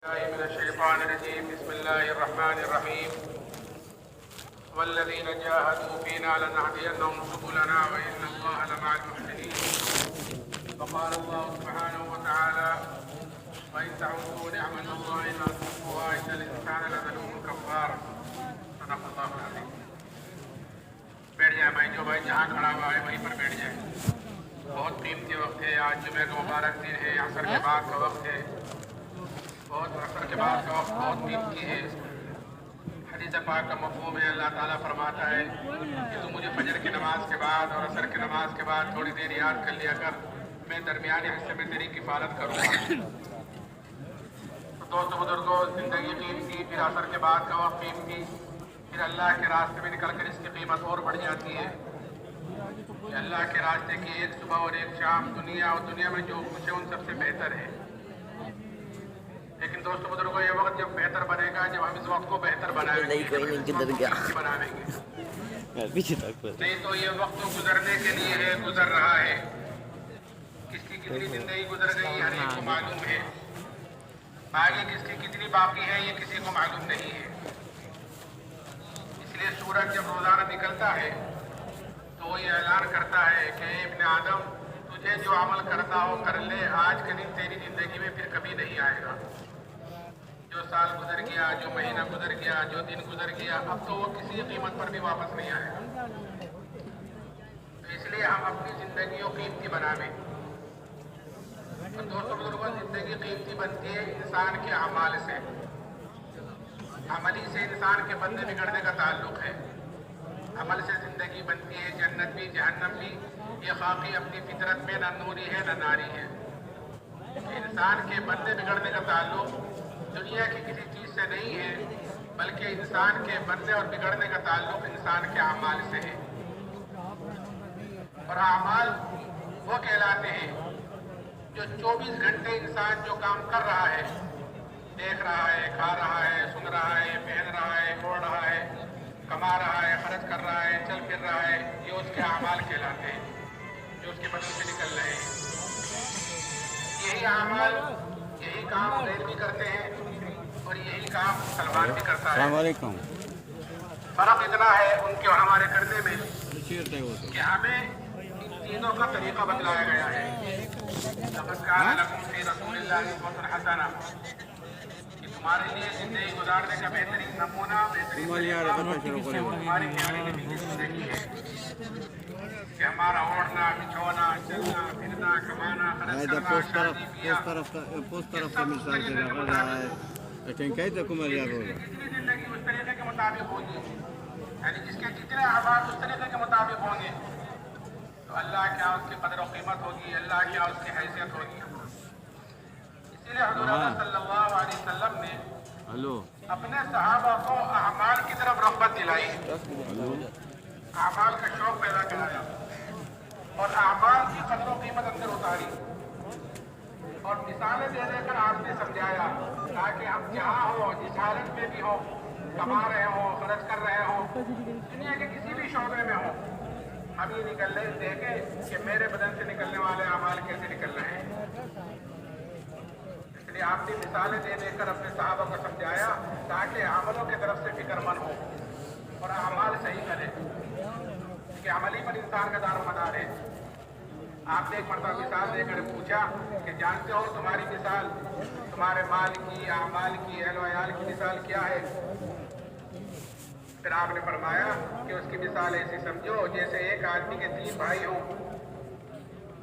من الشيطان الرجيم بسم الله الرحمن الرحيم والذين جاهدوا فينا لنهدينهم سبلنا وإن الله لمع المحسنين وقال الله سبحانه وتعالى وإن تعودوا نعمة الله لا تحصوها إن الإنسان لظلوم كفار صدق الله العظيم. بیٹھ جائے بھائی، جو بھائی جہاں کھڑا ہوا ہے وہیں پر بیٹھ جائے. بہت قیمتی وقت ہے، آج جمعہ کا مبارک دن ہے، عصر کے بعد کا وقت ہے، عصر کے بعد کا وقت بہت قیمتی ہے. حدیث پاک کا مفہوم ہے، اللہ تعالیٰ فرماتا ہے کہ تم مجھے فجر کی نماز کے بعد اور عصر کی نماز کے بعد تھوڑی دیر یاد کر لیا کر، میں درمیانی حصے میں تیری کفالت کروں گا. تو دوستو بزرگوں، زندگی قیمتی، پھر عصر کے بعد کا وقت قیمتی، پھر اللہ کے راستے میں نکل کر اس کی قیمت اور بڑھ جاتی ہے. کہ اللہ کے راستے کی ایک صبح اور ایک شام دنیا میں جو کچھ ہے ان سب سے بہتر ہے. لیکن دوستو بزرگوں، یہ وقت جب بہتر بنے گا جب ہم اس وقت کو بہتر بنائیں گے، نہیں تو یہ وقت تو گزرنے کے لیے ہے، گزر رہا ہے. کس کی کتنی زندگی گزر گئی ہر ایک کو معلوم ہے، آگے کس کی کتنی باقی ہے یہ کسی کو معلوم نہیں ہے. اس لیے سورج جب روزانہ نکلتا ہے تو وہ یہ اعلان کرتا ہے کہ اے ابن آدم، تجھے جو عمل کرتا ہو کر لے، آج کے دن تیری زندگی میں پھر کبھی نہیں آئے گا. جو سال گزر گیا، جو مہینہ گزر گیا، جو دن گزر گیا، اب تو وہ کسی قیمت پر بھی واپس نہیں آئے گا. تو اس لیے ہم اپنی زندگی کو قیمتی بنائیں. تو دوستوں بزرگوں، زندگی قیمتی بنتی ہے انسان کے اعمال سے. عملی سے انسان کے بندے بگڑنے کا تعلق ہے. عمل سے زندگی بنتی ہے، جنت بھی جہنم بھی. یہ خاکی اپنی فطرت میں نہ نوری ہے نہ ناری ہے. انسان کے بندے بگڑنے کا تعلق دنیا کی کسی چیز سے نہیں ہے، بلکہ انسان کے بندے اور بگڑنے کا تعلق انسان کے اعمال سے ہے. اور اعمال وہ کہلاتے ہیں جو 24 گھنٹے انسان جو کام کر رہا ہے، دیکھ رہا ہے، کھا رہا ہے، سن رہا ہے، پہن رہا ہے، اوڑھ رہا ہے، کما رہا ہے، خرچ کر رہا ہے، چل پھر رہا ہے، یہ اس کے اعمال کہلاتے ہیں جو اس کے بدن سے نکل رہے ہیں. یہی اعمال، یہی کام غیر بھی کرتے ہیں اور یہی کام مسلمان بھی کرتا ہے. السلام علیکم. فرق اتنا ہے ان کے اور ہمارے کرنے میں کہ ہمیں ان چیزوں کا طریقہ بتلایا گیا ہے. لقد کان لکم فی رسول اللہ اسوۃ حسنہ، کہ تمہارے لیے زندگی گزارنے کا بہترین نمونہ، بہترین ہماری پیارے نبی کی زندگی ہے. کہ ہمارا اوڑھنا، بچھونا، چلنا، پھرنا، کمانا، خرچ کرنا، شادی بیاہ، جتنی زندگی اس طریقے کے مطابق ہوگی، یعنی جس کے جتنے اعمال اس طریقے کے مطابق ہوں گے تو اللہ کیا اس کی قدر و قیمت ہوگی، اللہ کیا اس کی حیثیت ہوگی. اسی لیے حضور صلی اللہ علیہ وسلم نے اپنے صحابہ کو اعمال کی طرف رغبت دلائی، اعمال کا شوق پیدا کرایا اور اعمال کی قدر و قیمت اندر اتاری اور مثالیں دے کر آپ نے سمجھایا تاکہ ہم جہاں ہو، جس حالت میں بھی ہو، کما رہے ہوں، خرچ کر رہے ہوں، دنیا کے کسی بھی شعبے میں ہوں، ہم یہ نکل رہے دیکھیں کہ میرے بدن سے نکلنے والے اعمال کیسے نکل رہے ہیں. اس لیے آپ نے مثالیں دے کر اپنے صحابہ کو سمجھایا تاکہ عملوں کی طرف سے فکر مند ہو اور اعمال صحیح کرے، کہ عملی پر انسان کا دار و مدار ہے. آپ نے ایک مرتبہ مثال دے کر پوچھا کہ جانتے ہو تمہاری مثال، تمہارے مال کی، اعمال کی، اہل و عیال کی مثال کیا ہے؟ پھر آپ نے فرمایا کہ اس کی مثال ایسی سمجھو جیسے ایک آدمی کے 3 بھائی ہوں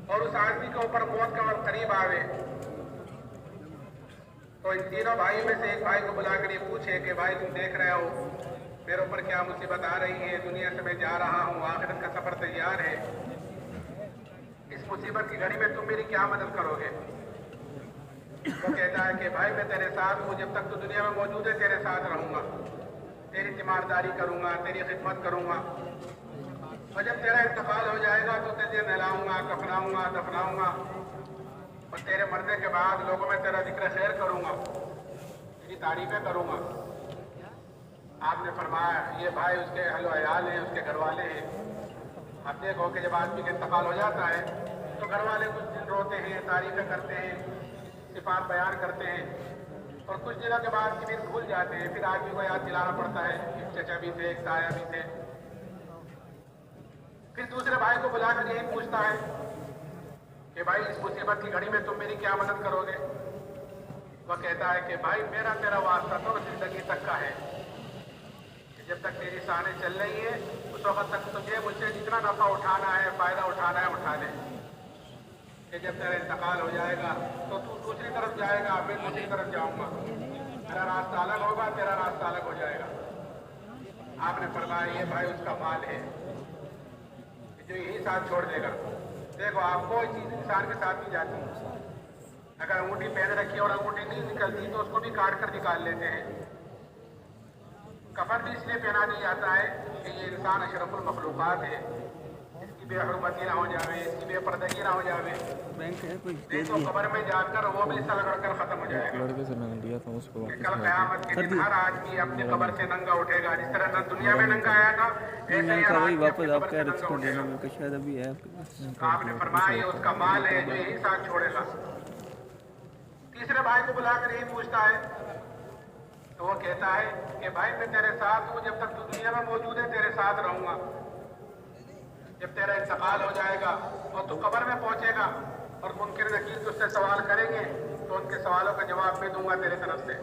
اور اس آدمی کے اوپر موت کا وقت قریب آوے تو ان تینوں بھائیوں میں سے ایک بھائی کو بلا کر یہ پوچھے کہ بھائی تم دیکھ رہے ہو میرے اوپر کیا مصیبت آ رہی ہے، دنیا سے میں جا رہا ہوں، آخرت کا سفر تیار ہے، اس مصیبت کی گھڑی میں تم میری کیا مدد کرو گے؟ وہ کہتا ہے کہ بھائی میں تیرے ساتھ ہوں، جب تک تو دنیا میں موجود ہے تیرے ساتھ رہوں گا، تیری تیمارداری کروں گا، تیری خدمت کروں گا، اور جب تیرا انتقال ہو جائے گا تو تجھے نہلاؤں گا، کفناؤں گا، دفناؤں گا، اور تیرے مرنے کے بعد لوگوں میں تیرا ذکر خیر کروں گا، تیری تعریفیں کروں گا. آپ نے فرمایا یہ بھائی اس کے اہل و عیال ہیں، اس کے گھر والے ہیں. اب دیکھو کہ جب آدمی کا انتقال ہو جاتا ہے تو گھر والے کچھ دن روتے ہیں، تعریفیں کرتے ہیں، صفات بیان کرتے ہیں، اور کچھ دنوں کے بعد پھر بھول جاتے ہیں، پھر آدمی کو یاد دلانا پڑتا ہے، ایک چچا بھی تھے، ایک تایا بھی تھے. پھر دوسرے بھائی کو بلا کر یہی پوچھتا ہے کہ بھائی اس مصیبت کی گھڑی میں تم میری کیا مدد کرو گے؟ وہ کہتا ہے کہ بھائی میرا تیرا واسطہ تو زندگی تک کا ہے، جب تک تیری سانیں چل رہی ہیں اس وقت تک تجھے مجھ سے جتنا نفع اٹھانا ہے، فائدہ اٹھانا ہے، اٹھا لے. کہ جب تیرا انتقال ہو جائے گا تو تو دوسری طرف جائے گا، میں دوسری طرف جاؤں گا، میرا راستہ الگ ہوگا، تیرا راستہ الگ ہو جائے گا. آپ نے فرمایا یہ بھائی اس کا مال ہے جو یہی ساتھ چھوڑ دے گا. دیکھو آپ کوئی چیز انسان کے ساتھ نہیں جاتی، اگر انگوٹھی پہن رکھی اور انگوٹھی نہیں نکلتی تو اس کو بھی کاٹ کر نکال لیتے ہیں. کفن بھی اس لیے پہنا نہیں جاتا ہے کہ یہ انسان اشرف المخلوقات ہے، اس کی بے حرمتی نہ ہو جاوے، اس کی بے پردگی نہ ہو جاوے، نہیں تو قبر میں جا کر وہ بھی سلگڑ کر ختم ہو جائے گا. کہ کل قیامت کے دن ہر آدمی اپنی قبر سے ننگا اٹھے گا، جس طرح دنیا میں ننگا آیا تھا ایسے ہی ہر آدمی اپنی قبر سے ننگا اٹھے گا. آپ نے فرمایا یہ اس کا مال ہے جو یہی ساتھ چھوڑے گا. تیسرے بھائی کو بلا کر یہی پوچھتا ہے تو وہ کہتا ہے کہ بھائی میں تیرے ساتھ ہوں، جب تک تو دنیا میں موجود ہے تیرے ساتھ رہوں گا. جب تیرا انتقال ہو جائے گا اور تو قبر میں پہنچے گا اور منکر نکیر تجھ سے سوال کریں گے تو ان کے سوالوں کا جواب میں دوں گا تیرے طرف سے.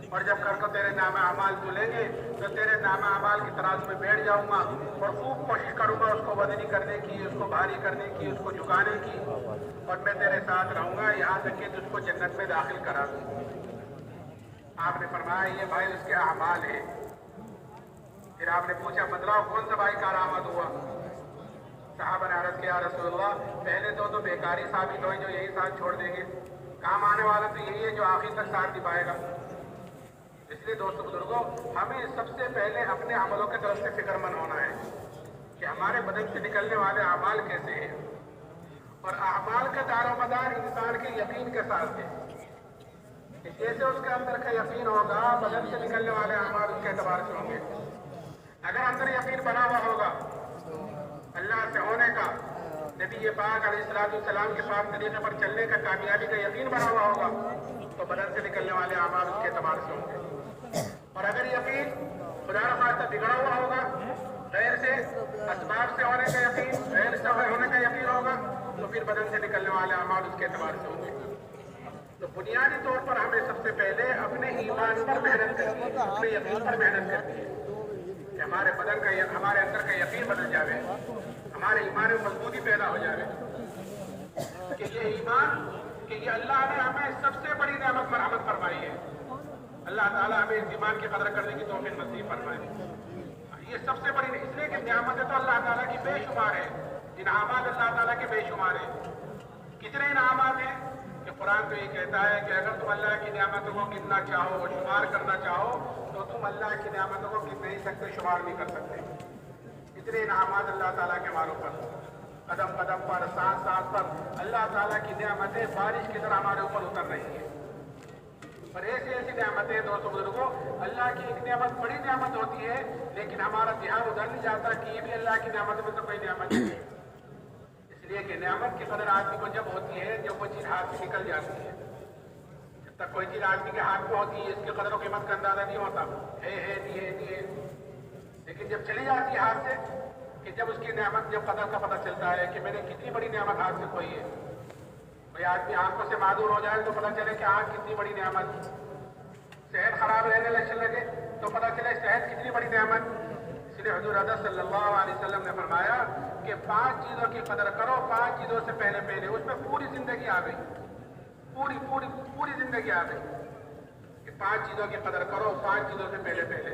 اور جب کر کو تیرے نام اعمال تلیں گے تو تیرے نام اعمال کی ترازو میں بیٹھ جاؤں گا اور خوب کوشش کروں گا اس کو وزنی کرنے کی، اس کو بھاری کرنے کی، اس کو جھکانے کی، اور میں تیرے ساتھ رہوں گا یہاں تک کہ تجھ کو جنت میں داخل کرا دوں. آپ نے فرمایا یہ بھائی اس کے اعمال ہے. پھر آپ نے پوچھا بتلاؤ کون سا بھائی کارآمد ہوا؟ صحابہ نے عرض کیا رسول اللہ پہلے تو بیکاری ثابت ہوئی جو یہی ساتھ چھوڑ دیں گے، کام آنے والا تو یہی ہے جو آخر تک ساتھ نبھائے گا. اس لیے دوستو بزرگوں ہمیں سب سے پہلے اپنے عملوں کی طرف سے فکر مند ہونا ہے کہ ہمارے بدن سے نکلنے والے اعمال کیسے ہیں، اور اعمال کا دار و مدار انسان کے یقین کے ساتھ ہے. جیسے اس کے اندر کا یقین ہوگا بدن سے نکلنے والے اعمال اس کے اعتبار سے ہوں گے. اگر اندر یقین بنا ہوا ہوگا اللہ سے ہونے کا، نبی پاک علیہ السلام کے پاک طریقے پر چلنے کا، کامیابی کا یقین بنا ہوا ہوگا تو بدن سے نکلنے والے اعمال اس کے اعتبار سے ہوں گے. اور اگر یقین خدا نخواستہ بگڑا ہوا ہوگا، غیر سے اسباب سے ہونے کا یقین، غیر سے ہونے کا یقین ہوگا تو پھر بدن سے نکلنے والے اعمال اس کے اعتبار سے ہوں گے. تو بنیادی طور پر ہمیں سب سے پہلے اپنے ایمان پر محنت کرنی ہے، اپنے یقین پر محنت کرنی ہے کہ ہمارے بدن کا، ہمارے اندر کا یقین بدل جاوے، ہمارے ایمان میں مضبوطی پیدا ہو جاوے کہ یہ ایمان، کہ یہ اللہ نے ہمیں سب سے بڑی نعمت مرحمت فرمائی ہے. اللہ تعالیٰ ہمیں اس ایمان کی قدر کرنے کی توفیق نصیب فرمائے. یہ سب سے بڑی، اس لیے کہ نعمتیں تو اللہ تعالیٰ کی بے شمار ہے، انعامات اللہ تعالیٰ کے بے شمار ہیں. کتنے انعامات ہیں کہ قرآن تو یہ کہتا ہے کہ اگر تم اللہ کی نعمتوں کو گننا چاہو، شمار کرنا چاہو تو تم اللہ کی نعمتوں کو گن نہیں سکتے، شمار نہیں کر سکتے. اتنے انعامات اللہ تعالیٰ کے ہمارے اوپر، قدم قدم پر، سانس سانس پر اللہ تعالیٰ کی نعمتیں بارش کی طرح ہمارے اوپر اتر رہی ہیں. اور ایسی ایسی نعمتیں دوستوں بزرگوں، اللہ کی ایک نعمت بڑی نعمت ہوتی ہے لیکن ہمارا دھیان ادھر نہیں جاتا کہ یہ بھی اللہ کی نعمت میں تو کوئی نعمت نہیں ہے. اس لیے کہ نعمت کی قدر آدمی کو جب ہوتی ہے جب وہ چیز ہاتھ سے نکل جاتی ہے. جب تک کوئی چیز آدمی کے ہاتھ میں ہوتی ہے اس کی قدر و قیمت کا اندازہ نہیں ہوتا، ہے دیے. لیکن جب چلی جاتی ہے ہاتھ سے، کہ جب اس کی نعمت، جب قدر کا پتہ چلتا ہے کہ میں نے کتنی بڑی نعمت ہاتھ سے کھوئی ہے. کوئی آدمی آنکھوں سے معذور ہو جائے تو پتہ چلے کہ آنکھ کتنی بڑی نعمت، صحت خراب رہنے لگے تو پتہ چلے صحت کتنی بڑی نعمت. اس لیے حضور اعظم صلی اللہ علیہ وسلم نے فرمایا کہ 5 چیزوں کی قدر کرو، 5 چیزوں سے پہلے. اس میں پوری زندگی آ گئی، پوری زندگی آ گئی کہ 5 چیزوں کی قدر کرو، 5 چیزوں سے پہلے.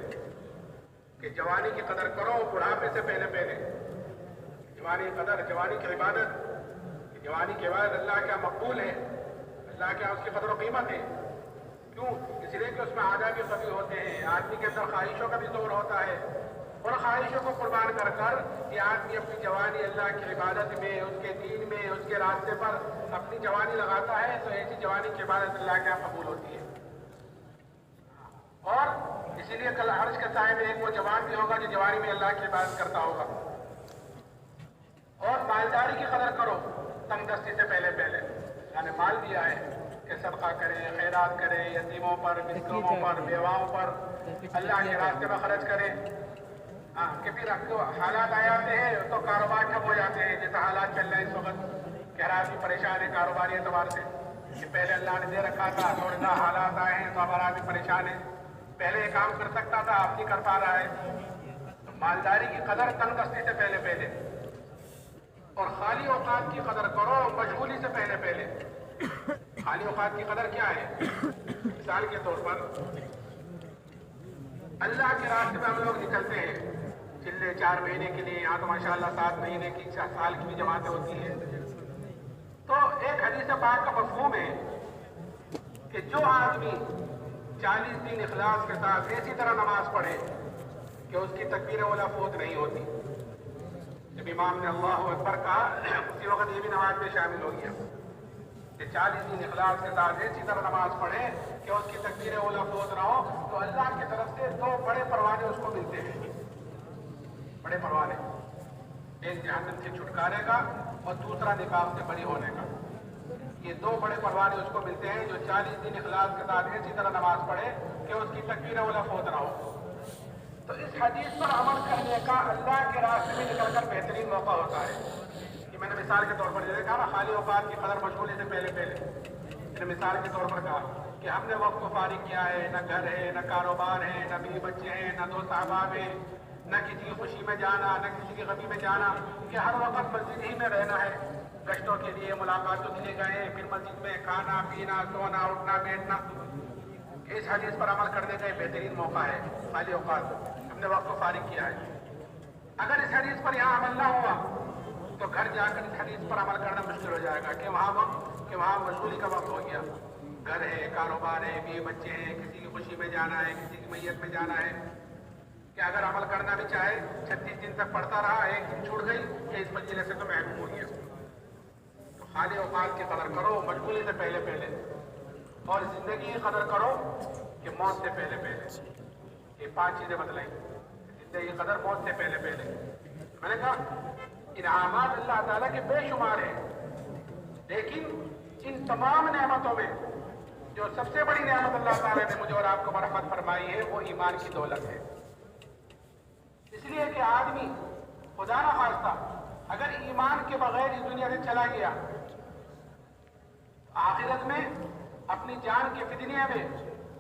کہ جوانی کی قدر کرو بڑھاپے سے پہلے. جوانی کی قدر، جوانی کی عبادت، جوانی کے بعد اللہ کیا مقبول ہے، اللہ کیا اس کی قدر و قیمت ہے. کیوں؟ اس لیے کہ اس میں عادات بھی قوی ہوتے ہیں، آدمی کے اندر خواہشوں کا بھی زور ہوتا ہے، اور خواہشوں کو قربان کر کر یہ آدمی اپنی جوانی اللہ کی عبادت میں، اس کے دین میں، اس کے راستے پر اپنی جوانی لگاتا ہے تو ایسی جوانی کی عبادت اللہ کیا قبول ہوتی ہے. اور اسی لیے کل عرش کے سائے میں ایک وہ جوان بھی ہوگا جو جوانی میں اللہ کی عبادت کرتا ہوگا. اور مالداری کی قدر کرو تنگ دستی سے پہلے. اللہ نے مال دیا ہے کہ صدقہ کریں، خیرات کریں، یتیموں پر، مسکینوں پر، بیواؤں پر اللہ کے راستے میں خرچ کریں۔ کہ پھر حالات آ جاتے ہیں تو کاروبار ٹھپ ہو جاتے ہیں، جیسے حالات چل رہے ہیں اس وقت کہ ہر آدمی پریشان ہے کاروباری اعتبار سے کہ پہلے اللہ نے دے رکھا تھا، تھوڑے سا حالات آئے ہیں تو اب ہر آدمی پریشان ہے، پہلے یہ کام کر سکتا تھا اب نہیں کر پا رہا ہے۔ مالداری کی قدر تنگ دستی سے پہلے اور خالی اوقات کی قدر کرو مشغولی سے پہلے۔ خالی اوقات کی قدر کیا ہے؟ مثال کے طور پر اللہ کے راستے میں ہم لوگ نکلتے ہیں چلے 4 مہینے کے لیے، یہاں تو ماشاءاللہ 7 مہینے کی 4 سال کی بھی جماعتیں ہوتی ہیں۔ تو ایک حدیث پاک کا مفہوم ہے کہ جو آدمی 40 دن اخلاص کے ساتھ ایسی طرح نماز پڑھے کہ اس کی تکبیر اولیٰ فوت نہیں ہوتی، جب امام نے اللہ اکبر کہا اسی وقت یہ بھی نماز میں شامل ہو گیا کہ 40 دن اخلاص کے ساتھ ایسی طرح نماز پڑھے کہ اس کی تکبیر اولیٰ فوت نہ ہو، تو اللہ کی طرف سے 2 بڑے پروانے اس کو ملتے ہیں۔ بڑے پروانے، ایک جہنم سے چھٹکارے کا اور دوسرا نقاب سے بری ہونے کا۔ یہ 2 بڑے پروانے اس کو ملتے ہیں جو 40 دن اخلاص کے ساتھ ایسی طرح نماز پڑھے کہ اس کی تکبیر اولیٰ فوت نہ ہو۔ تو اس حدیث پر عمل کرنے کا اللہ کے راستے میں نکل کر بہترین موقع ہوتا ہے۔ کہ میں نے مثال کے طور پر جیسے کہا نا خالی اوقات کی قدر مشغولی سے پہلے میں نے مثال کے طور پر کہا کہ ہم نے وقت کو فارغ کیا ہے، نہ گھر ہے، نہ کاروبار ہے، نہ بیوی بچے ہیں، نہ دوست احباب ہیں، نہ کسی کی خوشی میں جانا، نہ کسی کی غمی میں جانا، کہ ہر وقت مسجد ہی میں رہنا ہے، گشتوں کے لیے، ملاقاتوں کے لیے گئے، پھر مسجد میں کھانا پینا، سونا اٹھنا بیٹھنا۔ اس حدیث پر عمل کرنے کا یہ بہترین موقع ہے، خالی اوقات ہم نے وقت کو فارغ کیا ہے۔ اگر اس حدیث پر یہاں عمل نہ ہوا تو گھر جا کر اس حدیث پر عمل کرنا مشکل ہو جائے گا کہ وہاں مشغولی کا وقت ہو گیا، گھر ہے، کاروبار ہے، بیوی بچے ہیں، کسی کی خوشی میں جانا ہے، کسی کی میت میں جانا ہے، کہ اگر عمل کرنا بھی چاہے 36 دن تک پڑھتا رہا، ایک دن چھوٹ گئی کہ اس فضیلے سے تو محروم ہو گیا۔ تو خالی اوقات کی قدر کرو مشغولی سے پہلے اور زندگی کی قدر کرو کہ موت سے پہلے۔ یہ 5 چیزیں بتلائیں، زندگی کی قدر موت سے پہلے۔ میں نے کہا انعامات اللہ تعالیٰ کے بے شمار ہیں، لیکن ان تمام نعمتوں میں جو سب سے بڑی نعمت اللہ تعالیٰ نے مجھے اور آپ کو مرحمت فرمائی ہے وہ ایمان کی دولت ہے۔ اس لیے کہ آدمی خدا نہ خواستہ اگر ایمان کے بغیر اس دنیا سے چلا گیا، آخرت میں اپنی جان کے فدیے میں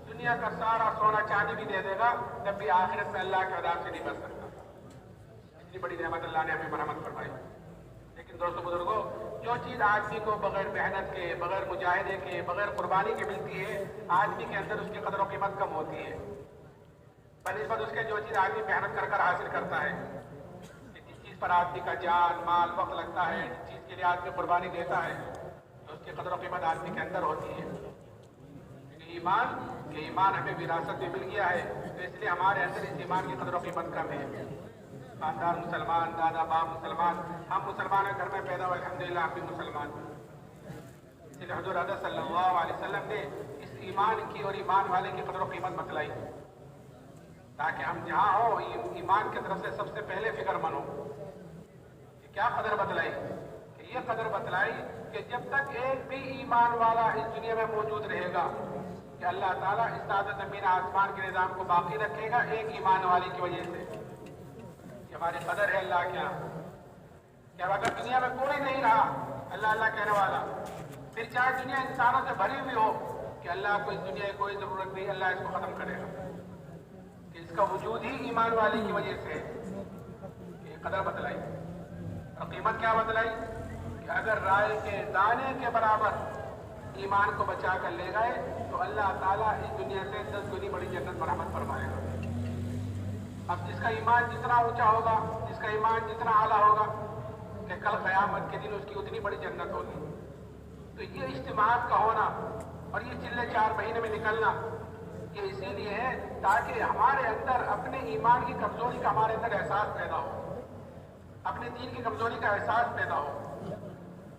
دنیا کا سارا سونا چاندی بھی دے دے گا، تب بھی آخرت میں اللہ کے عذاب سے نہیں بچ سکتا۔ اتنی بڑی نعمت اللہ نے ہمیں مرحمت فرمائی۔ لیکن دوستو بزرگوں، جو چیز آدمی کو بغیر محنت کے، بغیر مجاہدے کے، بغیر قربانی کے ملتی ہے، آدمی کے اندر اس کی قدر و قیمت کم ہوتی ہے بنسبت اس کے جو چیز آدمی محنت کر حاصل کرتا ہے۔ جس چیز پر آدمی کا جان مال وقت لگتا ہے، جس چیز کے لیے آدمی قربانی دیتا ہے، تو اس کی قدر و قیمت آدمی کے اندر ہوتی ہے۔ ایمان ہمیں وراثت میں مل گیا ہے، تو اس لیے ہمارے اندر اس ایمان کی قدر و قیمت کم ہے۔ خاندان مسلمان، دادا باپ مسلمان، ہم مسلمان گھر میں پیدا ہوئے، الحمدللہ ہم بھی مسلمان۔ اس لیے حضور حضرت صلی اللہ علیہ وسلم نے اس ایمان کی اور ایمان والے کی قدر و قیمت بتلائی، تاکہ ہم جہاں ہوں ایمان کی طرف سے سب سے پہلے فکر مند ہوں۔ کیا قدر بتلائی؟ کہ یہ قدر بتلائی کہ جب تک ایک بھی ایمان والا اس دنیا میں موجود رہے گا کہ اللہ تعالیٰ اس ساتھ زمین آسمان کے نظام کو باقی رکھے گا ایک ایمان والے کی وجہ سے۔ یہ ہماری قدر ہے اللہ کے یہاں کہ اب اگر دنیا میں کوئی نہیں رہا اللہ اللہ کہنے والا، پھر چاہے دنیا انسانوں سے بھری ہوئی ہو کہ اللہ کو اس دنیا کی کوئی ضرورت نہیں، اللہ اس کو ختم کرے گا، کہ اس کا وجود ہی ایمان والے کی وجہ سے ہے۔ یہ قدر بتلائی اور قیمت کیا بتلائی کہ اگر رائے کے دانے کے برابر ایمان کو بچا کر لے گئے تو اللہ تعالیٰ اس دنیا سے 10 گنی بڑی جنت مرحمت فرمائے گا۔ اب جس کا ایمان جتنا اونچا ہوگا، جس کا ایمان جتنا اعلیٰ ہوگا، کہ کل قیامت کے دن اس کی اتنی بڑی جنت ہوگی۔ تو یہ اجتماعات کا ہونا اور یہ چلے 4 مہینے میں نکلنا یہ اسی لیے ہے تاکہ ہمارے اندر اپنے ایمان کی کمزوری کا ہمارے اندر احساس پیدا ہو، اپنے دین کی کمزوری کا احساس پیدا ہو۔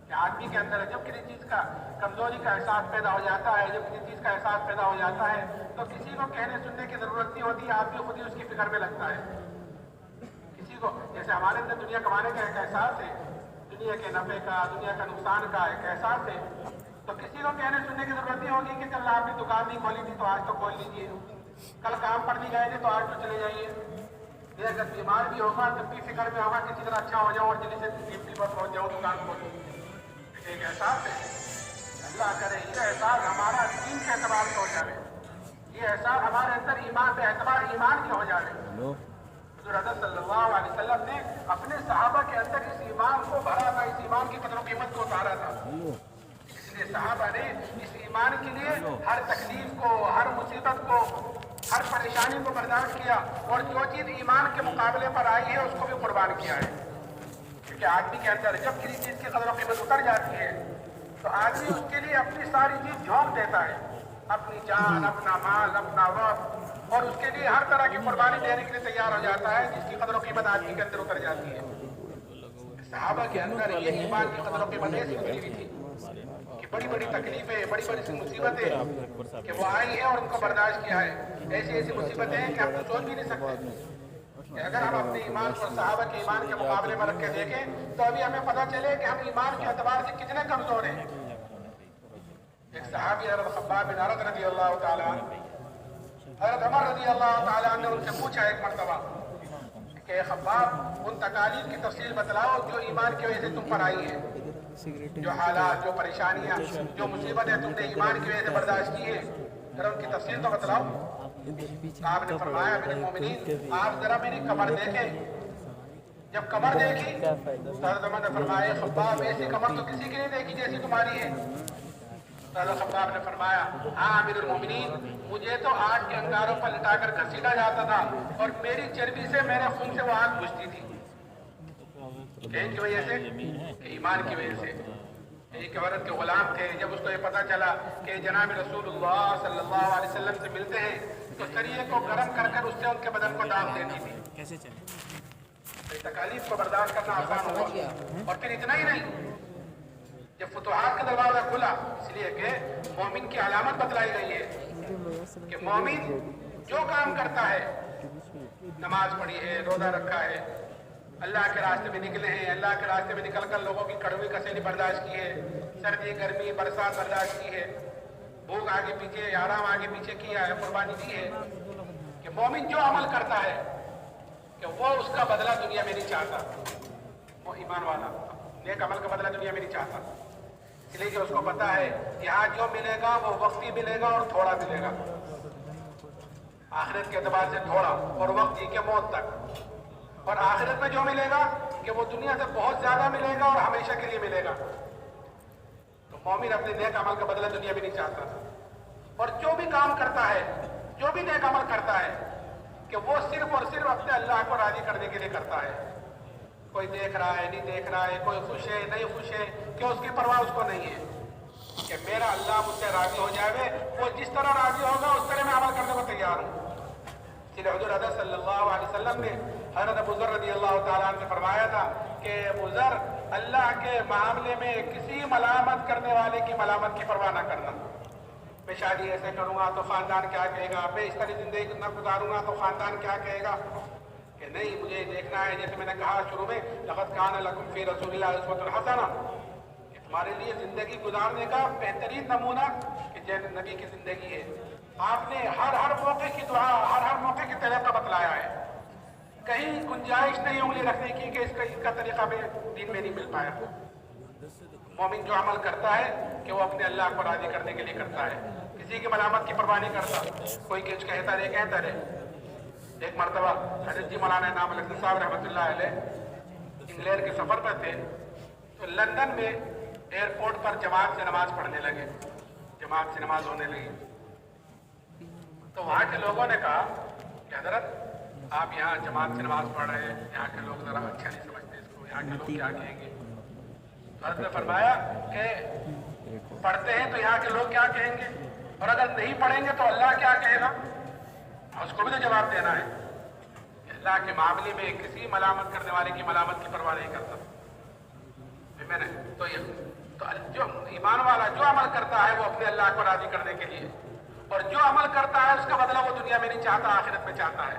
کہ آدمی کے اندر جب کسی چیز کا کمزوری کا احساس پیدا ہو جاتا ہے، جب کسی چیز کا احساس پیدا ہو جاتا ہے تو کسی کو کہنے سننے کی ضرورت نہیں ہوتی، آدمی خود ہی اس کی فکر میں لگتا ہے۔ کسی کو جیسے ہمارے اندر دنیا کمانے کا ایک احساس ہے، دنیا کے نفع کا، دنیا کا نقصان کا ایک احساس ہے، تو کسی کو کہنے سننے کی ضرورت نہیں ہوگی کہ کل آپ نے دکان نہیں کھولی تھی تو آج تو کھول لیجیے، کل کام پر نہیں گئے تھے تو آج تو چلے جائیے۔ یہ اگر بیمار بھی ہوگا تب بھی فکر میں ہوگا کسی طرح اچھا ہو جاؤ اور جلدی سے ڈیوٹی پر پہنچ جاؤ، دکان کھولوں۔ ایک احساس ہے، اللہ کرے یہ احساس ہمارا دین کے اعتبار سے ہو جائے، یہ احساس ہمارے اندر ایمان پہ اعتبار ایمان کی ہو جائے۔ حضور حضرت صلی اللہ علیہ وسلم نے اپنے صحابہ کے اندر اس ایمان کو بھرا تھا، اس ایمان کی قدر و قیمت کو اتارا تھا۔ اس لیے صحابہ نے اس ایمان کے لیے ہر تکلیف کو، ہر مصیبت کو، ہر پریشانی کو برداشت کیا، اور جو چیز ایمان کے مقابلے پر آئی ہے اس کو بھی قربان کیا ہے۔ کیونکہ آدمی کے اندر جب کسی چیز کی قدر و قیمت اتر جاتی ہے تو آدمی اس کے لیے اپنی ساری چیز جھونک دیتا ہے، اپنی جان، اپنا مال، اپنا وقت، اور اس کے لیے ہر طرح کی قربانی دینے کے لیے تیار ہو جاتا ہے جس کی قدر و قیمت آدمی کے اندر اتر جاتی ہے۔ صحابہ کے اندر یہ ایمان کی قدر و قیمت ایسی اتری ہوئی تھی کہ بڑی بڑی تکلیفیں، بڑی بڑی مصیبتیں کہ وہ آئی ہیں اور ان کو برداشت کیا ہے۔ ایسی ایسی مصیبتیں ہیں کہ ہم تو سوچ بھی نہیں سکتے کہ اگر ہم اپنے ایمان کو صحابہ کے ایمان کے مقابلے میں رکھ کے دیکھیں تو ابھی ہمیں پتہ چلے کہ ہم ایمان کے اعتبار سے کتنے کمزور ہیں۔ ایک صحابی حضرت خباب بن عرد رضی اللہ تعالیٰ عنہ، حضرت عمر رضی اللہ تعالیٰ عنہ نے ان سے پوچھا ایک مرتبہ کہ خباب ان تکالیف کی تفصیل بتلاؤ جو ایمان کی وجہ سے تم پر آئی ہیں، جو حالات، جو پریشانیاں، جو مصیبتیں تم نے ایمان کی وجہ سے برداشت کی ہیں، ذرا ان کی تفصیل تو بتلاؤ۔ آپ نے فرمایا امیر المومنین آپ ذرا میری کمر دیکھیں۔ جب کمر دیکھی تو حضرت عمر نے فرمایا خباب ایسی کمر تو کسی کی نہیں دیکھی جیسی تمہاری ہے۔ حضرت خباب نے فرمایا ہاں امیر المومنین مجھے تو آگ کے انگاروں پر لٹا کر گھسیٹا جاتا تھا اور میری چربی سے، میرے خون سے وہ آگ بجھتی تھی۔ کہیں کی وجہ سے کہ ایمان کی وجہ سے۔ ایک عورت کے غلام تھے، جب اس کو یہ پتا چلا کہ جناب رسول اللہ صلی اللہ علیہ وسلم سے ملتے ہیں تو سریے کو گرم کر کر اس سے ان کے بدن کو داغ دیتی تھی۔ کیسے چلے تکالیف کو برداشت کرنا آسان ہوا۔ اور پھر اتنا ہی نہیں، جب فتوحات کا دروازہ کھلا، اس لیے کہ مومن کی علامت بتلائی گئی ہے کہ مومن جو کام کرتا ہے، نماز پڑھی ہے، روزہ رکھا ہے، اللہ کے راستے میں نکلے ہیں، اللہ کے راستے میں نکل کر لوگوں کی کڑوی کسیلی برداشت کی ہے، سردی گرمی برسات برداشت کی ہے، بھوک آگے پیچھے، آرام آگے پیچھے کیا ہے، قربانی دی ہے، کہ مومن جو عمل کرتا ہے کہ وہ اس کا بدلہ دنیا میں نہیں چاہتا۔ وہ ایمان والا نیک عمل کا بدلہ دنیا میں نہیں چاہتا، اس لیے کہ اس کو پتا ہے کہ آج جو ملے گا وہ وقتی ملے گا اور تھوڑا ملے گا، آخرت کے اعتبار سے تھوڑا، اور وقتی کے موت تک۔ اور آخرت میں جو ملے گا کہ وہ دنیا سے بہت زیادہ ملے گا اور ہمیشہ کے لیے ملے گا۔ تو مومن اپنے نیک عمل کا بدلہ دنیا میں نہیں چاہتا، اور جو بھی کام کرتا ہے، جو بھی نیک عمل کرتا ہے کہ وہ صرف اور صرف اپنے اللہ کو راضی کرنے کے لیے کرتا ہے۔ کوئی دیکھ رہا ہے، نہیں دیکھ رہا ہے، کوئی خوش ہے، نہیں خوش ہے، کہ اس کی پرواہ اس کو نہیں ہے کہ میرا اللہ مجھ سے راضی ہو جائے، وہ جس طرح راضی ہوگا اس طرح میں عمل کرنے کو تیار ہوں۔ اس لیے حضور حضرت صلی اللہ علیہ وسلم نے حضرت ابو ذر رضی اللہ تعالیٰ عنہ سے فرمایا تھا کہ ابو ذر اللہ کے معاملے میں کسی ملامت کرنے والے کی ملامت کی پرواہ نہ کرنا۔ میں شادی ایسے کروں گا تو خاندان کیا کہے گا، میں اس طرح زندگی نہ گزاروں گا تو خاندان کیا کہے گا، کہ نہیں مجھے دیکھنا ہے جیسے میں نے کہا شروع میں لقد کان لکم فی رسول اللہ اسوۃ حسنہ، کہ تمہارے لیے زندگی گزارنے کا بہترین نمونہ کہ جیسے نبی کی زندگی ہے۔ آپ نے ہر موقع کی دعا، ہر موقع کی طریقہ بتلایا ہے، کہیں گنجائش نہیں انگلی رکھنے کی کہ اس کا طریقہ میں دین میں نہیں مل پایا۔ مومن جو عمل کرتا ہے کہ وہ اپنے اللہ کو راضی کرنے کے لیے کرتا ہے، کسی کی ملامت کی پرواہ نہیں کرتا، کوئی کچھ کہتا رہے۔ ایک مرتبہ حضرت جی مولانا انعام الحسن صاحب رحمۃ اللہ علیہ انگلینڈ کے سفر پر تھے، تو لندن میں ایئرپورٹ پر جماعت سے نماز پڑھنے لگے، جماعت سے نماز ہونے لگی، تو وہاں کے لوگوں نے کہا کہ حضرت آپ یہاں جماعت سے نماز پڑھ رہے ہیں، یہاں کے لوگ ذرا اچھا نہیں سمجھتے اس کو، یہاں کے لوگ کیا کہیں گے؟ حضرت نے فرمایا کہ پڑھتے ہیں تو یہاں کے لوگ کیا کہیں گے، اور اگر نہیں پڑھیں گے تو اللہ کیا کہے گا، اس کو بھی تو جواب دینا ہے۔ اللہ کے معاملے میں کسی ملامت کرنے والے کی ملامت کی پرواہ نہیں کرتا۔ میں نے تو جو ایمان والا جو عمل کرتا ہے وہ اپنے اللہ کو راضی کرنے کے لیے، اور جو عمل کرتا ہے اس کا بدلہ وہ دنیا میں نہیں چاہتا، آخرت میں چاہتا ہے۔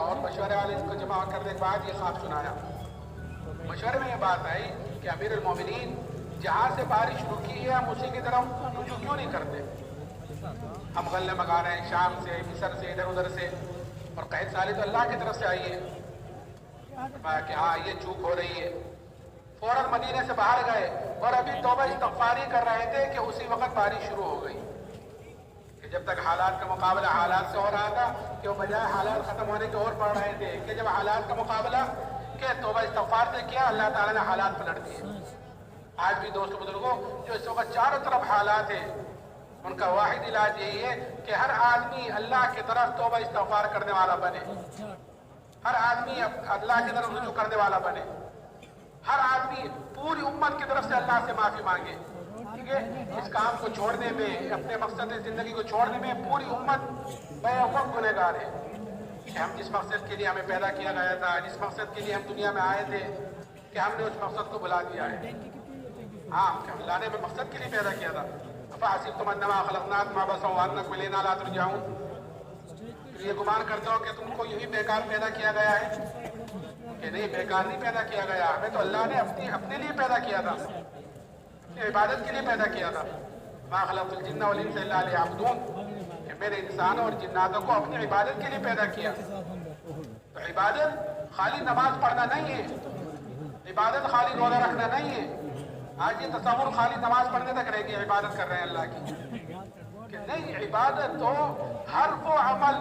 اور مشورے والے کو جمع کرنے کے بعد یہ خواب سنایا۔ مشورے میں یہ بات آئی کہ امیر المومنین جہاں سے بارش رکی ہے ہم اسی کی طرف رجوع کیوں نہیں کرتے؟ ہم غلے منگا رہے ہیں شام سے، مصر سے، ادھر ادھر سے، اور قحط سالی تو اللہ کی طرف سے آئی ہے کہ ہاں یہ چوک ہو رہی ہے۔ فوراً مدینے سے باہر گئے اور ابھی توبہ استغفاری کر رہے تھے کہ اسی وقت بارش شروع ہو گئی، کہ جب تک حالات کا مقابلہ حالات سے ہو رہا تھا کہ وہ بجائے حالات ختم ہونے کے اور پڑھ رہے تھے، کہ جب حالات کا مقابلہ کہ توبہ استغفار سے کیا اللہ تعالیٰ نے حالات پلٹ دیے۔ آج بھی دوستو بزرگوں جو اس وقت چاروں طرف حالات ہیں، ان کا واحد علاج یہی ہے کہ ہر آدمی اللہ کی طرف توبہ استغفار کرنے والا بنے، ہر آدمی اللہ کی طرف رجوع کرنے والا بنے، ہر آدمی پوری امت کی طرف سے اللہ سے معافی مانگے، ٹھیک ہے؟ اس کام کو چھوڑنے میں، اپنے مقصد زندگی کو چھوڑنے میں پوری امت بے وقت گنہگار ہے۔ کہ ہم جس مقصد کے لیے ہمیں پیدا کیا گیا تھا، جس مقصد کے لیے ہم دنیا میں آئے تھے، کہ ہم نے اس مقصد کو بھلا دیا ہے۔ ہاں کہ اللہ نے ہمیں مقصد کے لیے پیدا کیا تھا۔ افحسبتم انما خلقناکم عبثا وانکم الینا لا ترجعون، یہ گمان کرتے ہو کہ تم کو یہی بیکار پیدا کیا گیا ہے؟ کہ نہیں، بیکار نہیں پیدا کیا گیا، ہمیں تو اللہ نے اپنے لیے پیدا کیا تھا، عبادت کے لیے پیدا کیا تھا۔ ما خلقت الجن والانس الا لیعبدون، کہ میں نے انسانوں اور جناتوں کو اپنی عبادت کے لیے پیدا کیا۔ تو عبادت خالی نماز پڑھنا نہیں ہے، عبادت خالی روزہ رکھنا نہیں ہے۔ آج یہ تصور خالی نماز پڑھنے تک رہ گئی، عبادت کر رہے ہیں اللہ کی، کہ نہیں، عبادت تو ہر وہ عمل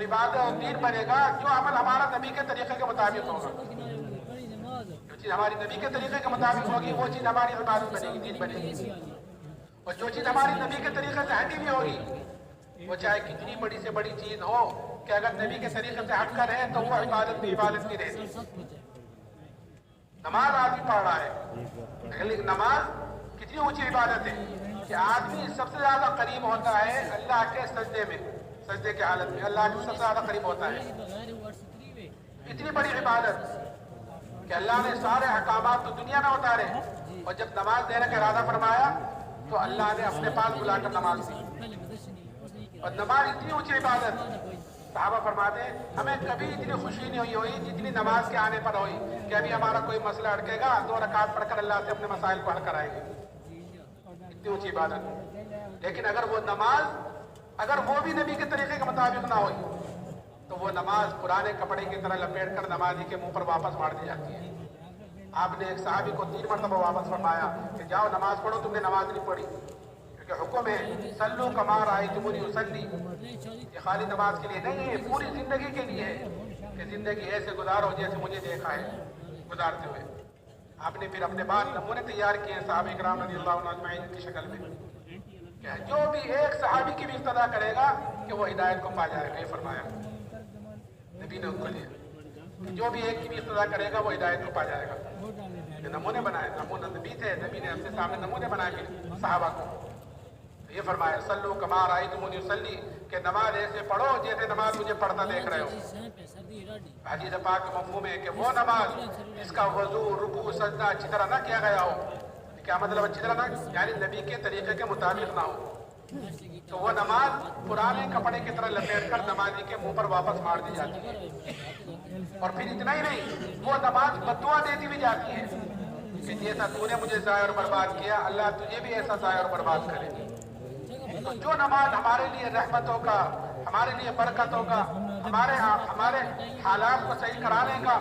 عبادت اور دین بنے گا جو عمل ہمارا نبی کے طریقے کے مطابق ہوگا۔ جو چیز ہماری نبی کے طریقے کے مطابق ہوگی وہ چیز ہماری عبادت بنے گی، دین بنے گی۔ اور جو چیز ہماری نبی کے طریقے سے ہٹی بھی ہوگی، وہ چاہے کتنی بڑی سے بڑی چیز ہو، کہ اگر نبی کے طریقے سے ہٹ کر ہے تو وہ عبادت نہیں رہتی۔ نماز آدمی پڑھ رہا ہے، لیکن نماز کتنی اونچی عبادت ہے کہ آدمی سب سے زیادہ قریب ہوتا ہے اللہ کے سجدے میں، سجدے کے حالت میں اللہ کے سب سے زیادہ قریب ہوتا ہے۔ اتنی بڑی عبادت کہ اللہ نے سارے احکامات تو دنیا میں اتارے، اور جب نماز دینے کا ارادہ فرمایا تو اللہ نے اپنے پاس بلا کر نماز دی۔ اور نماز اتنی اونچی عبادت، صحابہ فرماتے ہیں ہمیں کبھی اتنی خوشی نہیں ہوئی جتنی نماز کے آنے پر ہوئی، کہ ابھی ہمارا کوئی مسئلہ اٹکے گا، 2 رکعت پڑھ کر اللہ سے اپنے مسائل کو حل کرائیں گے۔ اتنی اونچی عبادت۔ لیکن اگر وہ نماز، اگر وہ بھی نبی کے طریقے کے مطابق نہ ہوئی تو وہ نماز پرانے کپڑے کی طرح لپیٹ کر نمازی کے منہ پر واپس مار دی جاتی ہے۔ آپ نے ایک صحابی کو 3 مرتبہ واپس فرمایا کہ جاؤ نماز پڑھو، تم نے نماز نہیں پڑھی، کیونکہ حکم ہے صلو کما رأیتمونی اصلی، یہ خالی نماز کے لیے نہیں ہے، پوری زندگی کے لیے ہے، کہ زندگی ایسے گزارو جیسے مجھے دیکھا ہے گزارتے ہوئے۔ آپ نے پھر اپنے بعد نمونے تیار کیے ہیں صحابہ کرام رضی اللہ عنہ اجمعین کی شکل میں، کہ جو بھی ایک صحابی کی بھی اقتدا کرے گا کہ وہ ہدایت کو پا جائے گا، یہ فرمایا نبی نے ان کو لیا، جو بھی ایک کی بھی اقتدا کرے گا وہ ہدایت کو پا جائے گا۔ یہ نمونے بنائے، نمونہ نبی تھے، نبی نے اپنے سامنے نمونے بنائے پھر صحابہ کو، یہ فرمایا صلو کما رأیتمونی اصلی، کہ نماز ایسے پڑھو جیسے نماز مجھے پڑھتا دیکھ رہے ہو۔ حدیث پاک کا مفہوم ہے کہ وہ نماز جس کا وضو، رکوع، سجدہ اچھی طرح نہ کیا گیا ہو، کیا مطلب اچھی طرح نہ، یعنی نبی کے طریقے کے مطابق نہ ہو، تو وہ نماز پرانے کپڑے کی طرح لپیٹ کر نمازی کے منہ پر واپس مار دی جاتی ہے۔ اور پھر اتنا ہی نہیں، وہ نماز بددعا دیتی بھی جاتی ہے کہ جیسا تو نے مجھے ضائع اور برباد کیا، اللہ تجھے بھی ایسا ضائع اور برباد کرے۔ تو جو نماز ہمارے لیے رحمتوں کا، ہمارے لیے برکتوں کا، ہمارے حالات کو صحیح کرانے کا،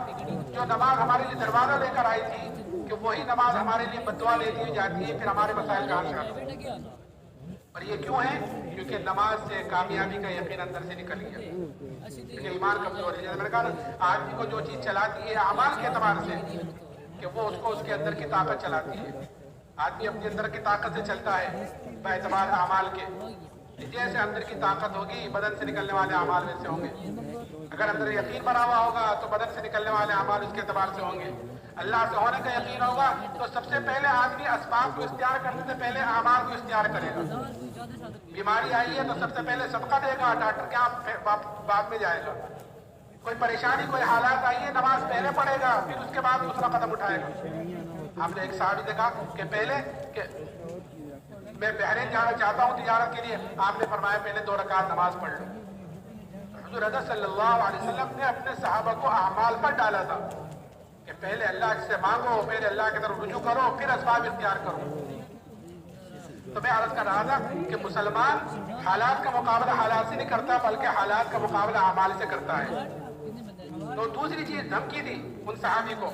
جو نماز ہمارے لیے دروازہ لے کر آئی تھی، کہ وہی نماز ہمارے لیے بددعا لے دی جاتی ہے، پھر ہمارے مسائل کہاں سے آتے ہیں؟ اور یہ کیوں ہے؟ کیونکہ نماز سے کامیابی کا یقین اندر سے نکل گیا، کیونکہ ایمان کمزور ہے۔ جیسے میں نے کہا آدمی کو جو چیز چلاتی ہے اعمال کے اعتبار سے، کہ وہ اس کو اس کے اندر کی طاقت چلاتی ہے۔ آدمی اپنے اندر کی طاقت سے چلتا ہے باعتبار اعمال کے، جیسے اندر کی طاقت ہوگی بدن سے نکلنے والے اعمال ویسے ہوں گے۔ اگر اندر یقین بنا ہوا ہوگا تو بدن سے نکلنے والے اعمال اس کے اعتبار سے ہوں گے۔ اللہ سے ہونے کا یقین ہوگا تو سب سے پہلے آدمی اسباب کو اختیار کرنے سے پہلے اعمال کو اختیار کرے گا۔ بیماری آئی ہے تو سب سے پہلے صدقہ دے گا، ڈاکٹر کے یہاں بعد میں جائے گا۔ کوئی پریشانی، کوئی حالات آئی ہے، نماز پہلے پڑھے گا، پھر اس کے بعد دوسرا قدم اٹھائے گا۔ ہم نے ایک صحابی سے کہا کہ پہلے کہ میں بحرین جانا چاہتا ہوں تجارت کے لیے، آپ نے فرمایا پہلے 2 رکعت نماز پڑھ لو۔ حضور اقدس صلی اللہ علیہ وسلم نے اپنے صحابہ کو اعمال پر ڈالا تھا کہ پہلے اللہ سے مانگو، پہلے اللہ کی طرف رجوع کرو، پھر اسباب اختیار کرو۔ تو میں عرض کر رہا تھا کہ مسلمان حالات کا مقابلہ حالات سے نہیں کرتا، بلکہ حالات کا مقابلہ اعمال سے کرتا ہے۔ تو دوسری چیز دھمکی دی ان صحابی کو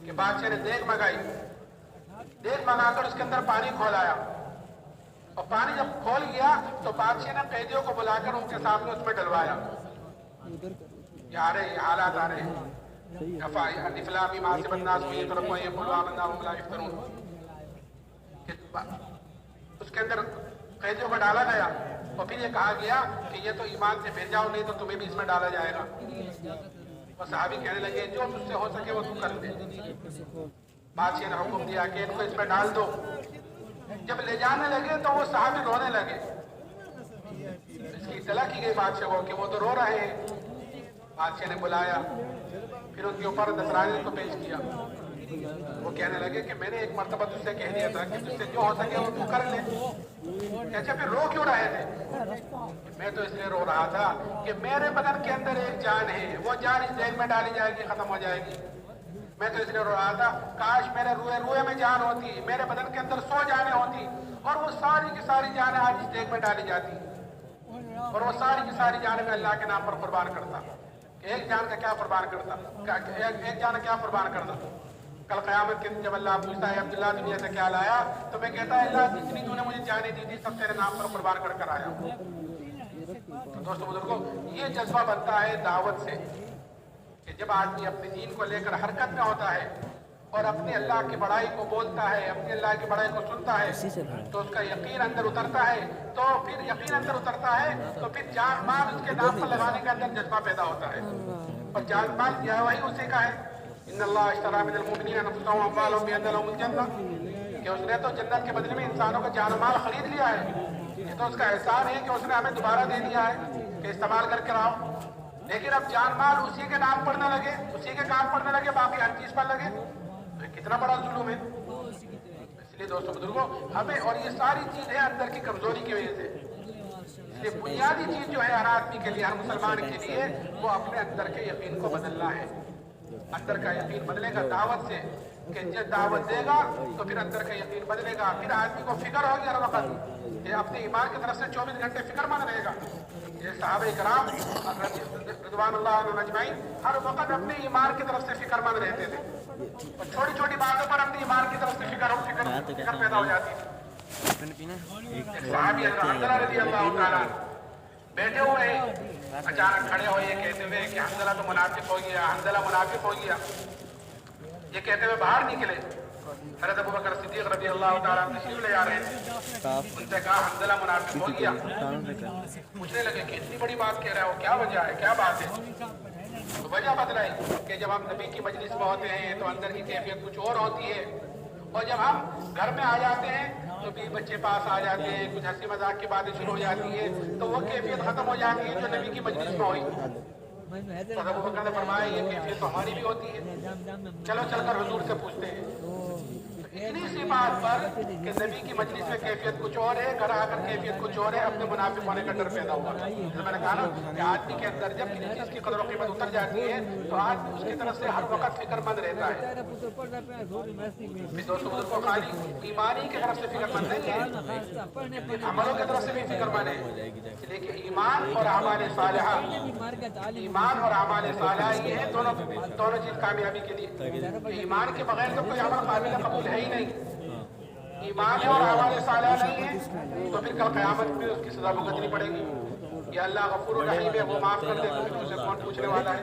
کہ بادشاہ نے دیگ منگائی، دیگ منگا کر اس کے اندر پانی کھولایا، اور پانی جب کھول گیا تو بادشاہ نے قیدیوں کو بلا کر ان کے سامنے اس میں ڈلوایا۔ یہ آ رہے، یہ حالات آ رہے ہیں۔ فلامی محاسب الناس میں یہ طرف کو یہ بلوا بندہ لا یفترون، اس کے اندر قیدیوں کو ڈالا گیا، اور پھر یہ کہا گیا کہ یہ تو ایمان سے پھر جاؤ، نہیں تو تمہیں بھی اس میں ڈالا جائے گا۔ اور صحابی کہنے لگے جو تجھ سے ہو سکے وہ تو کر دے۔ بادشاہ نے حکم دیا کہ ان کو اس میں ڈال دو۔ جب لے جانے لگے تو وہ صحابی رونے لگے۔ اس کی اطلاع کی گئی بادشاہ کو کہ وہ تو رو رہے ہیں۔ بادشاہ نے بلایا، پھر ان کے اوپر نصرانی کو پیش کیا۔ وہ کہنے لگے کہ میں نے ایک مرتبہ تجھ سے کہہ دیا تھا کہ تجھ سے جو ہو سکے وہ تو کر لے۔ اچھا پھر رو کیوں رہے تھے؟ میں تو اس لیے رو رہا تھا کہ میرے بدن کے اندر ایک جان ہے، وہ جان اس دیگ میں ڈالی جائے گی، ختم ہو جائے گی۔ میں تو اس لیے رو رہا تھا کاش میرے روئے میں جان ہوتی، میرے بدن کے اندر 100 جانیں ہوتی، اور وہ ساری کی ساری جانیں آج اس دیگ میں ڈالی جاتی، اور وہ ساری کی ساری جانیں میں اللہ کے نام پر قربان کرتا۔ ایک جان کا کیا قربان کرتا؟ ایک جان کیا قربان کرتا؟ کل قیامت کے دن جب اللہ پوچھتا ہے عبداللہ دنیا سے کیا لایا، تو میں کہتا ہے اللہ جتنی تو نے مجھے جانیں دی تھی سب تیرے نام پر قربان کر کر آیا۔ تو دوستو بزرگوں، یہ جذبہ بنتا ہے دعوت سے کہ جب آدمی اپنے دین کو لے کر حرکت میں ہوتا ہے اور اپنے اللہ کی بڑائی کو بولتا ہے، اپنے اللہ کی بڑائی کو سنتا ہے، تو اس کا یقین اندر اترتا ہے، تو پھر یقین اندر اترتا ہے تو پھر جان مال اس کے نام پر لگانے کا اندر جذبہ پیدا ہوتا ہے۔ اور جان مال کیا وہی اسی کا ہے، ان اللہ اشتری من المؤمنین انفسهم واموالهم بان لهم الجنہ، کہ اس نے تو جنت کے بدلے میں انسانوں کا جان و مال خرید لیا ہے۔ یہ تو اس کا احسان ہے کہ اس نے ہمیں دوبارہ دے دیا ہے کہ استعمال کر کے رہو۔ لیکن اب جان مال اسی کے نام پڑھنے لگے، اسی کے کام پڑھنے لگے، باقی ہر چیز پر لگے، تو یہ کتنا بڑا ظلم ہے۔ اس لیے دوستو بزرگوں ہمیں، اور یہ ساری چیز ہے اندر کی کمزوری کی وجہ سے، اس لیے بنیادی چیز جو ہے ہر آدمی کے لیے، ہر مسلمان کے لیے، وہ اپنے اندر کے یقین کو بدلنا ہے۔ اندر کا یقین بدلے گا دعوت سے، کہ جب دعوت دے گا تو پھر اندر کا یقین بدلے گا، پھر آدمی کو فکر ہوگی ہر وقت، یہ اپنے ایمان کی طرف سے 24 گھنٹے فکر مند رہے گا۔ یہ صحابہ کرام رضوان اللہ عنہم اجمعین ہر وقت اپنے ایمان کی طرف سے فکر مند رہتے تھے، اور چھوٹی چھوٹی باتوں پر اپنے ایمان کی طرف سے فکر پیدا ہو جاتی تھی۔ صحابی حنظلہ رضی اللہ تعالیٰ بیٹھے ہوئے ہیں، اچانک کھڑے ہوئے یہ کہتے ہوئے کہ حنظلہ تو منافق ہو گیا، حنظلہ منافق ہو گیا، یہ کہتے ہوئے باہر نکلے۔ حضرت ابوبکر صدیق رضی اللہ تعالیٰ تشریف لے آ رہے تھے، ان سے کہا حنظلہ منافق ہو گیا۔ پوچھنے لگے کہ اتنی بڑی بات کہہ رہا ہو، کیا وجہ ہے، کیا بات ہے؟ تو وجہ بتلائی کہ جب ہم نبی کی مجلس میں ہوتے ہیں تو اندر کی کیفیت کچھ اور ہوتی ہے، اور جب ہم گھر میں آ جاتے ہیں تو بھی بچے پاس آ جاتے ہیں، کچھ ہنسی مذاق کی باتیں شروع ہو جاتی ہیں، تو وہ کیفیت ختم ہو جاتی ہے جو نبی کی مجلس میں ہوئی۔ تو ابو بکر نے فرمایا یہ کیفیت تو ہماری بھی ہوتی ہے، چلو چل کر حضور سے پوچھتے ہیں۔ اتنی سی بات پر کہ نبی کی مجلس میں کیفیت کچھ اور ہے، گھر آ کر کیفیت کچھ اور ہے، اپنے منافق ہونے کا ڈر پیدا ہوا۔ جیسے میں نے کہا نا کہ آدمی کے اندر جب کسی چیز کی قدر و قیمت اتر جاتی ہے تو آدمی اس کی طرف سے ہر وقت فکر مند رہتا ہے۔ دوستوں بزرگوں خالی ایمانی کی طرف سے فکر مند نہیں ہے، عملوں کی طرف سے بھی فکر مند ہے، لیکن ایمان اور اعمال صالحہ، ایمان اور اعمال صالحہ یہ ہے دونوں چیز کامیابی کے لیے۔ ایمان کے بغیر تو کوئی عمل قابل قبول ہے ہی نہیں، ایمان اور اعمال صالحہ نہیں ہے تو پھر کل قیامت میں اس کی سزا بھگتنی پڑے گی۔ یا اللہ غفور الرحیم ہے، وہ معاف کر دے تو پھر اسے کون پوچھنے والا ہے؟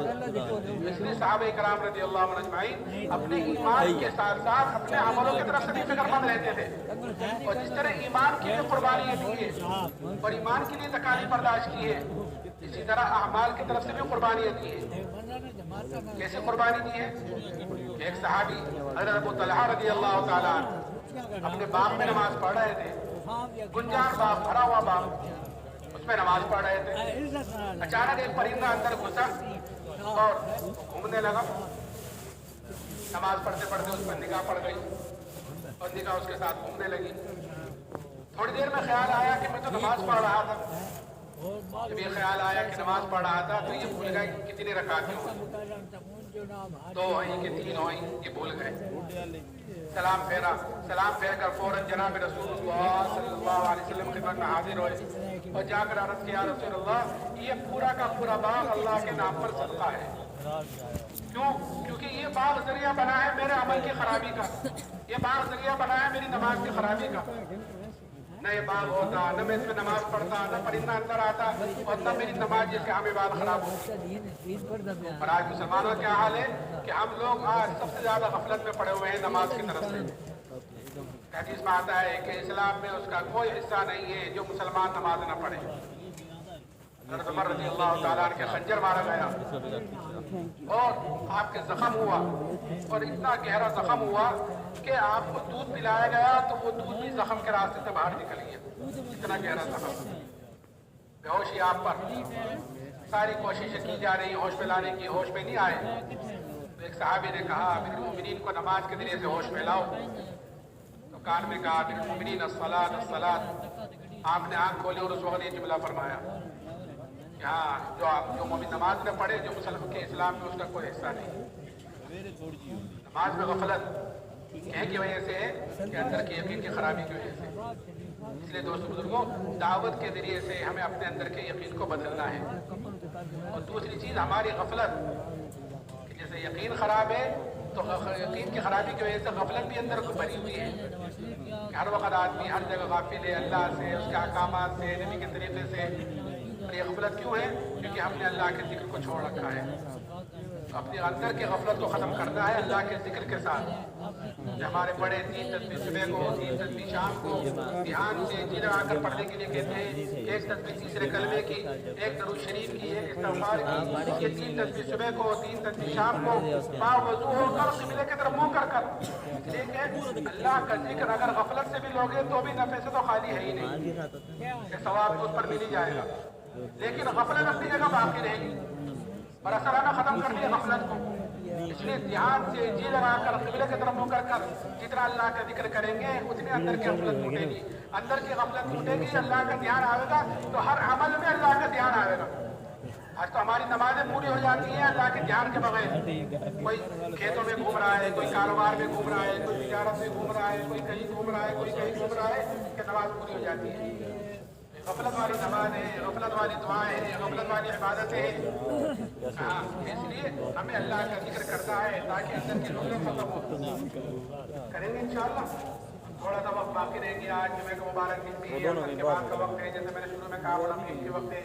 اس لیے صحابہ کرام رضی اللہ عنہم اجمعین اپنے ایمان کے ساتھ ساتھ اپنے عملوں کی طرف سے بھی فکر مند رہتے تھے، اور جس طرح ایمان کے لیے قربانیاں دی ہے اور ایمان کے لیے تکالیف برداشت کی ہے، اسی طرح اعمال کی طرف سے بھی قربانیاں دی ہے۔ کیسے قربانی دی ہے؟ ایک صحابی حضرت ابو طلحہ رضی اللہ تعالیٰ اپنے باغ میں نماز پڑھ رہے تھے، گنجان باغ، بھرا ہوا باغ، اس میں نماز پڑھ رہے تھے۔ اچانک ایک پرندہ اندر گھسا اور گھومنے لگا، نماز پڑھتے پڑھتے اس پر نگاہ پڑ گئی اور نگاہ اس کے ساتھ گھومنے لگی۔ تھوڑی دیر میں خیال آیا کہ میں تو نماز پڑھ رہا تھا، جب یہ خیال آیا کہ نماز پڑھ رہا تھا تو یہ بھول گئے کہ کتنی رکعتیں ہوئیں، 2 ہوئیں کہ 3 ہوئیں، یہ بھول گئے۔ سلام پھیر کر فوراً جناب رسول اللہ صلی اللہ علیہ وسلم خدمت میں حاضر ہوئے اور جا کر عرض کیا رسول اللہ یہ پورا کا پورا باغ اللہ کے نام پر صدقہ ہے۔ کیوں؟ کیونکہ یہ باغ ذریعہ بنا ہے میرے عمل کی خرابی کا، یہ باغ ذریعہ بنا ہے میری نماز کی خرابی کا۔ نہ یہ باغ ہوتا، نہ میں اس میں نماز پڑھتا، نہ پرندہ اندر آتا اور نہ میری نماز جیسے ہمیں بعد خراب ہوتی۔ اور آج مسلمانوں کا کیا حال ہے کہ ہم لوگ آج سب سے زیادہ غفلت میں پڑے ہوئے ہیں نماز کی طرف سے۔ حدیث میں آتا ہے کہ اسلام میں اس کا کوئی حصہ نہیں ہے جو مسلمان نماز نہ پڑھے۔ حضرت عمر رضی اللہ تعالیٰ عنہ کے خنجر مارا گیا اور آپ کے زخم ہوا اور اتنا گہرا زخم ہوا کہ آپ کو دودھ پلایا گیا تو وہ دودھ بھی زخم کے راستے سے باہر نکل گیا، اتنا گہرا زخم۔ بے ہوشی آپ پر، ساری کوششیں کی جا رہی ہیں ہوش میں لانے کی، ہوش میں نہیں آئے۔ تو ایک صحابی نے کہا امیر المومنین کو نماز کے ذریعے سے ہوش میں لاؤ، تو کان میں کہا امیر المومنین الصلاۃ الصلاۃ۔ آپ نے آنکھ کھولی اور اس وقت یہ جملہ فرمایا کہ ہاں جو مومن نماز نہ پڑھے، جو مسلمان کے اسلام میں اس کا کوئی حصہ نہیں۔ نماز میں غفلت کی وجہ سے ہے کہ اندر کی یقین کی خرابی کی وجہ سے۔ اس لیے دوستو بزرگوں، دعوت کے ذریعے سے ہمیں اپنے اندر کے یقین کو بدلنا ہے۔ اور دوسری چیز ہماری غفلت، کہ جیسے یقین خراب ہے تو یقین کی خرابی کی وجہ سے غفلت بھی اندر کو بھری ہوئی ہے کہ ہر وقت آدمی ہر جگہ غافل ہے اللہ سے، اس کے احکامات سے، نبی کے طریقے سے۔ اور یہ غفلت کیوں ہے؟ کیونکہ ہم نے اللہ کے ذکر کو چھوڑ رکھا ہے۔ اپنے اندر کے غفلت کو ختم کرنا ہے اللہ کے ذکر کے ساتھ۔ ہمارے بڑے 3 تسبیح صبح کو، 3 تسبیح شام کو دھیان سے جی لگا کر پڑھنے کے لیے کہتے ہیں۔ ایک تسبیح تیسرے کلمے کی، ایک درود شریف کی، ایک استغفار کی، یہ 3 تسبیح صبح کو، 3 تسبیح شام کو باوضو ہو کر قبلے کی طرف منہ کر کر۔ لیکن اللہ کا ذکر اگر غفلت سے بھی لوگے تو بھی نفع سے تو خالی ہے ہی نہیں، کہ ثواب اس پر مل ہی جائے گا، لیکن غفلت اپنی جگہ باقی رہے گی اور اثرانہ ختم کر دیا غفلت کو۔ اس لیے دھیان سے جی لگا کر قبلے کی طرف منہ کر جتنا اللہ کا ذکر کریں گے اتنی اندر کی غفلت ٹوٹے گی، اندر کی غفلت ٹوٹے گی، اللہ کا دھیان آئے گا تو ہر عمل میں اللہ کا دھیان آئے گا۔ آج تو ہماری نمازیں پوری ہو جاتی ہیں اللہ کے دھیان کے بغیر۔ کوئی کھیتوں میں گھوم رہا ہے، کوئی کاروبار میں گھوم رہا ہے، کوئی تجارت میں گھوم رہا ہے، کوئی کہیں گھوم رہا ہے، کوئی کہیں گھوم رہا ہے کہ نماز پوری ہو جاتی ہے۔ غفلت والی نماز ہے، غفلت والی دعائیں ہیں، غفلت والی عبادتیں ہیں۔ ہاں، اس لیے ہمیں اللہ کا ذکر کرنا ہے تاکہ اندر کی غفلت ختم ہو۔ کریں گے انشاءاللہ۔ تھوڑا سا وقت باقی رہ گیا، آج جمعہ کا مبارک دن بھی ہے، عصر کے بعد کا وقت ہے، جیسے میں نے شروع میں کہا بڑا قیمتی وقت ہے۔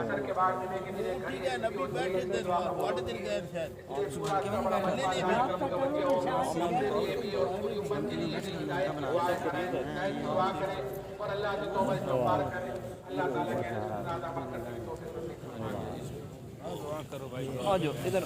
عصر کے بعد جمعے کے دن ایک گھڑی ہے، اس کی ہوتی ہے، دعا قبول ہوتی ہے۔ اس لیے پورا کا بڑا مسئلہ ہے کہ متوجہ ہو، اپنے لیے بھی اور پوری امت کے لیے بھی ہدایت کی دعائیں کریں، ہدایت کی دعا کریں اور اللہ سے توبہ استغفار کریں۔ اللہ تعالیٰ کے رسول عمل کرنے کی توفیق نصیب فرمائے۔ دعا کرو بھائی، آ جاؤ ادھر۔